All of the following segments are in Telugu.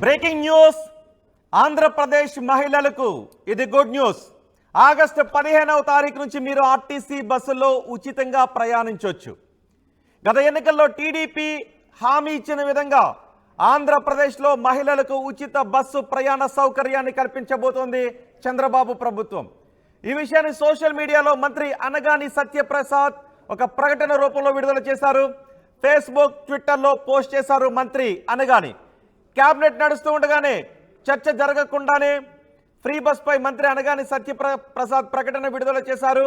Breaking news. ఆంధ్రప్రదేశ్ మహిళలకు ఇది గుడ్ న్యూస్. ఆగస్టు 15వ తారీఖు నుంచి మీరు ఆర్టీసీ బస్సుల్లో ఉచితంగా ప్రయాణించవచ్చు. గత ఎన్నికల్లో టీడీపీ హామీ ఇచ్చిన విధంగా ఆంధ్రప్రదేశ్లో మహిళలకు ఉచిత బస్సు ప్రయాణ సౌకర్యాన్ని కల్పించబోతోంది చంద్రబాబు ప్రభుత్వం. ఈ విషయాన్ని సోషల్ మీడియాలో మంత్రి అనగాని సత్యప్రసాద్ ఒక ప్రకటన రూపంలో విడుదల చేశారు. ఫేస్బుక్, ట్విట్టర్లో పోస్ట్ చేశారు మంత్రి అనగాని. క్యాబినెట్ నడుస్తూ ఉండగానే చర్చ జరగకుండానే ఫ్రీ బస్ పై మంత్రి అనగాని సత్యప్రసాద్ ప్రకటన విడుదల చేశారు.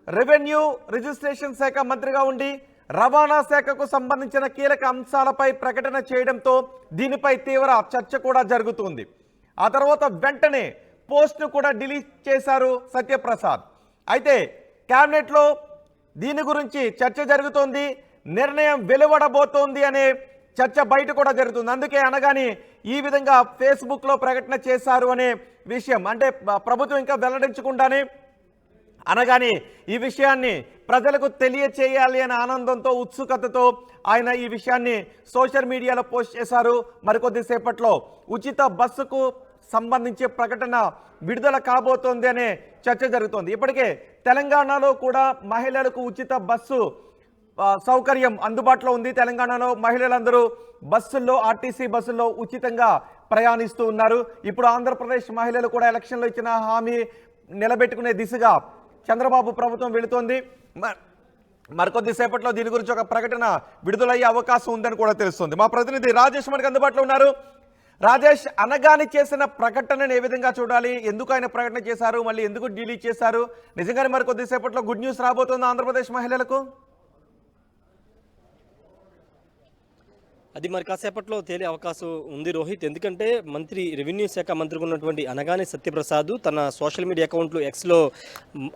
రెవెన్యూ రిజిస్ట్రేషన్ శాఖ మంత్రిగా ఉండి రవాణా శాఖకు సంబంధించిన కీలక అంశాలపై ప్రకటన చేయడంతో దీనిపై తీవ్ర చర్చ కూడా జరుగుతుంది. ఆ తర్వాత వెంటనే పోస్ట్ను కూడా డిలీట్ చేశారు సత్యప్రసాద్. అయితే క్యాబినెట్లో దీని గురించి చర్చ జరుగుతోంది, నిర్ణయం వెలువడబోతోంది అనే చర్చ బయట కూడా జరుగుతుంది. అందుకే అనగాని ఈ విధంగా ఫేస్బుక్లో ప్రకటన చేశారు అనే విషయం, అంటే ప్రభుత్వం ఇంకా వెల్లడించకుండానే అనగాని ఈ విషయాన్ని ప్రజలకు తెలియచేయాలి అనే ఆనందంతో, ఉత్సుకతతో ఆయన ఈ విషయాన్ని సోషల్ మీడియాలో పోస్ట్ చేశారు. మరికొద్దిసేపట్లో ఉచిత బస్సుకు సంబంధించి ప్రకటన విడుదల కాబోతోంది అనే చర్చ జరుగుతోంది. ఇప్పటికే తెలంగాణలో కూడా మహిళలకు ఉచిత బస్సు సౌకర్యం అందుబాటులో ఉంది. తెలంగాణలో మహిళలందరూ బస్సుల్లో, ఆర్టీసీ బస్సుల్లో ఉచితంగా ప్రయాణిస్తూ ఉన్నారు. ఇప్పుడు ఆంధ్రప్రదేశ్ మహిళలు కూడా ఎలక్షన్లో ఇచ్చిన హామీ నిలబెట్టుకునే దిశగా చంద్రబాబు ప్రభుత్వం వెళుతోంది. మరికొద్దిసేపట్లో దీని గురించి ఒక ప్రకటన విడుదలయ్యే అవకాశం ఉందని కూడా తెలుస్తుంది. మా ప్రతినిధి రాజేష్ మనకు అందుబాటులో ఉన్నారు. రాజేష్, అనగాని చేసిన ప్రకటనను ఏ విధంగా చూడాలి? ఎందుకు ఆయన ప్రకటన చేశారు, మళ్ళీ ఎందుకు డిలీట్ చేశారు? నిజంగానే మరికొద్దిసేపట్లో గుడ్ న్యూస్ రాబోతుంది ఆంధ్రప్రదేశ్ మహిళలకు? అది మరి కాసేపట్లో తేలే అవకాశం ఉంది రోహిత్. ఎందుకంటే మంత్రి రెవెన్యూ శాఖ మంత్రిగా ఉన్నటువంటి అనగాని సత్యప్రసాద్ తన సోషల్ మీడియా అకౌంట్లో ఎక్స్లో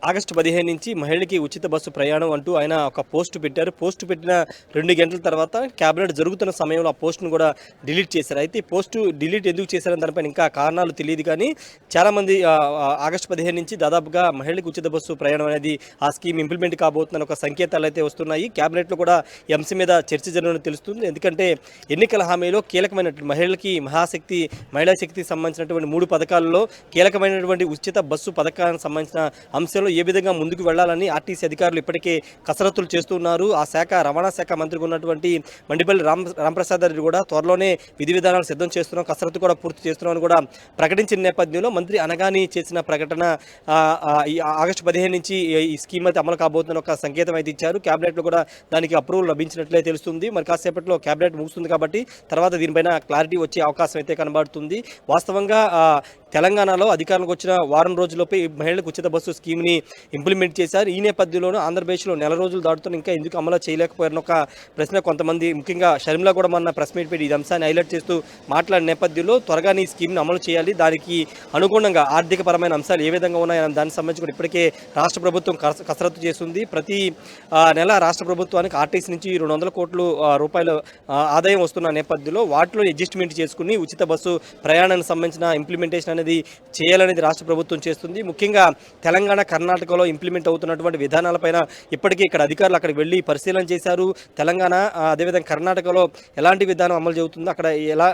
ఆగస్టు 15 నుంచి మహిళకి ఉచిత బస్సు ప్రయాణం అంటూ ఆయన ఒక పోస్ట్ పెట్టారు. పోస్ట్ పెట్టిన 2 గంటల తర్వాత క్యాబినెట్ జరుగుతున్న సమయంలో ఆ పోస్ట్ను కూడా డిలీట్ చేశారు. అయితే ఈ పోస్టు డిలీట్ ఎందుకు చేశారని దానిపైన ఇంకా కారణాలు తెలియదు. కానీ చాలామంది ఆగస్టు 15 నుంచి దాదాపుగా మహిళలకు ఉచిత బస్సు ప్రయాణం అనేది ఆ స్కీమ్ ఇంప్లిమెంట్ కాబోతుందని ఒక సంకేతాలు అయితే వస్తున్నాయి. క్యాబినెట్లో కూడా ఈ అంశం మీద చర్చ జరగడం తెలుస్తుంది. ఎందుకంటే ఎన్నికల హామీలో కీలకమైనటువంటి మహిళలకి మహాశక్తి, మహిళా శక్తికి సంబంధించినటువంటి 3 పథకాలలో కీలకమైనటువంటి ఉచిత బస్సు పథకానికి సంబంధించిన అంశంలో ఏ విధంగా ముందుకు వెళ్లాలని ఆర్టీసీ అధికారులు ఇప్పటికే కసరత్తులు చేస్తున్నారు. ఆ శాఖ రవాణా శాఖ మంత్రిగా ఉన్నటువంటి మండిపల్లి రాంప్రసాద్ రెడ్డి కూడా త్వరలోనే విధి విధానాలు సిద్ధం చేస్తున్నాం, కసరత్తు కూడా పూర్తి చేస్తున్నామని కూడా ప్రకటించిన నేపథ్యంలో మంత్రి అనగాని చేసిన ప్రకటన ఆగస్టు 15 నుంచి ఈ స్కీమ్ అయితే అమలు కాబోతుందని ఒక సంకేతం అయితే ఇచ్చారు. క్యాబినెట్లో కూడా దానికి అప్రూవల్ లభించినట్లే తెలుస్తుంది. మరి కాసేపట్లో క్యాబినెట్ ముగుస్తుంది కాబట్టి తర్వాత దీనిపైన క్లారిటీ వచ్చే అవకాశం అయితే కనబడుతుంది. వాస్తవంగా తెలంగాణలో అధికారంలోకి వచ్చిన వారం రోజుల్లోపే మహిళలకు ఉచిత బస్సు స్కీమ్ని ఇంప్లిమెంట్ చేశారు. ఈ నేపథ్యంలోనూ ఆంధ్రప్రదేశ్లో నెల రోజులు దాటుతున్న ఇంకా ఎందుకు అమలు చేయలేకపోయారన్న ఒక ప్రశ్న కొంతమంది, ముఖ్యంగా షర్మిల కూడా మొన్న ప్రెస్ మీట్ పెట్టి ఈ అంశాన్ని హైలైట్ చేస్తూ మాట్లాడిన నేపథ్యంలో త్వరగా ఈ స్కీమ్ని అమలు చేయాలి, దానికి అనుగుణంగా ఆర్థికపరమైన అంశాలు ఏ విధంగా ఉన్నాయని దానికి సంబంధించి కూడా ఇప్పటికే రాష్ట్ర ప్రభుత్వం కసరత్తు చేస్తుంది. ప్రతి నెల రాష్ట్ర ప్రభుత్వానికి ఆర్టీసీ నుంచి 200 కోట్ల రూపాయలు ఆదాయం వస్తున్న నేపథ్యంలో వాటిలో అడ్జస్ట్మెంట్ చేసుకుని ఉచిత బస్సు ప్రయాణానికి సంబంధించిన ఇంప్లిమెంటేషన్ అనేది చేయాలనేది రాష్ట్ర ప్రభుత్వం చేస్తుంది. ముఖ్యంగా తెలంగాణ, కర్ణాటకలో ఇంప్లిమెంట్ అవుతున్నటువంటి విధానాలపైన ఇప్పటికీ ఇక్కడ అధికారులు అక్కడికి వెళ్ళి పరిశీలన చేశారు. తెలంగాణ అదేవిధంగా కర్ణాటకలో ఎలాంటి విధానం అమలు జరుగుతుందో, అక్కడ ఎలా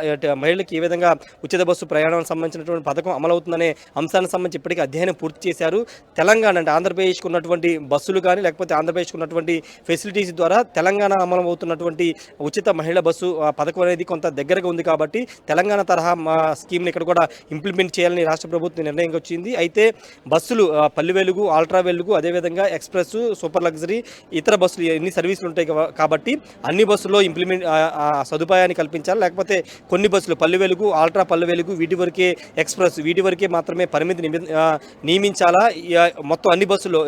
మహిళలకు ఏ విధంగా ఉచిత బస్సు ప్రయాణానికి సంబంధించినటువంటి పథకం అమలవుతుందనే అంశానికి సంబంధించి ఇప్పటికీ అధ్యయనం పూర్తి చేశారు. తెలంగాణ అంటే ఆంధ్రప్రదేశ్కు ఉన్నటువంటి బస్సులు కానీ లేకపోతే ఆంధ్రప్రదేశ్కు ఉన్నటువంటి ఫెసిలిటీస్ ద్వారా తెలంగాణ అమలు అవుతున్నటువంటి ఉచిత మహిళా బస్సు పథకం అనేది కొంత దగ్గరగా ఉంది కాబట్టి తెలంగాణ తరహా స్కీమ్ని ఇక్కడ కూడా ఇంప్లిమెంట్ చేయాలని రాష్ట్ర ప్రభుత్వం నిర్ణయం వచ్చింది. అయితే బస్సులు పల్లె వెలుగు, అల్ట్రా వెలుగు, అదేవిధంగా ఎక్స్ప్రెస్, సూపర్ లగ్జరీ, ఇతర బస్సులు ఎన్ని సర్వీసులు ఉంటాయి కాబట్టి అన్ని బస్సుల్లో ఇంప్లిమెంట్ సదుపాయాన్ని కల్పించాలి. లేకపోతే కొన్ని బస్సులు పల్లె వెలుగు, అల్ట్రా పల్లె వెలుగు, వీటి వరకే ఎక్స్ప్రెస్, వీటి వరకే మాత్రమే పరిమితి నియమించాలా? మొత్తం అన్ని బస్సుల్లో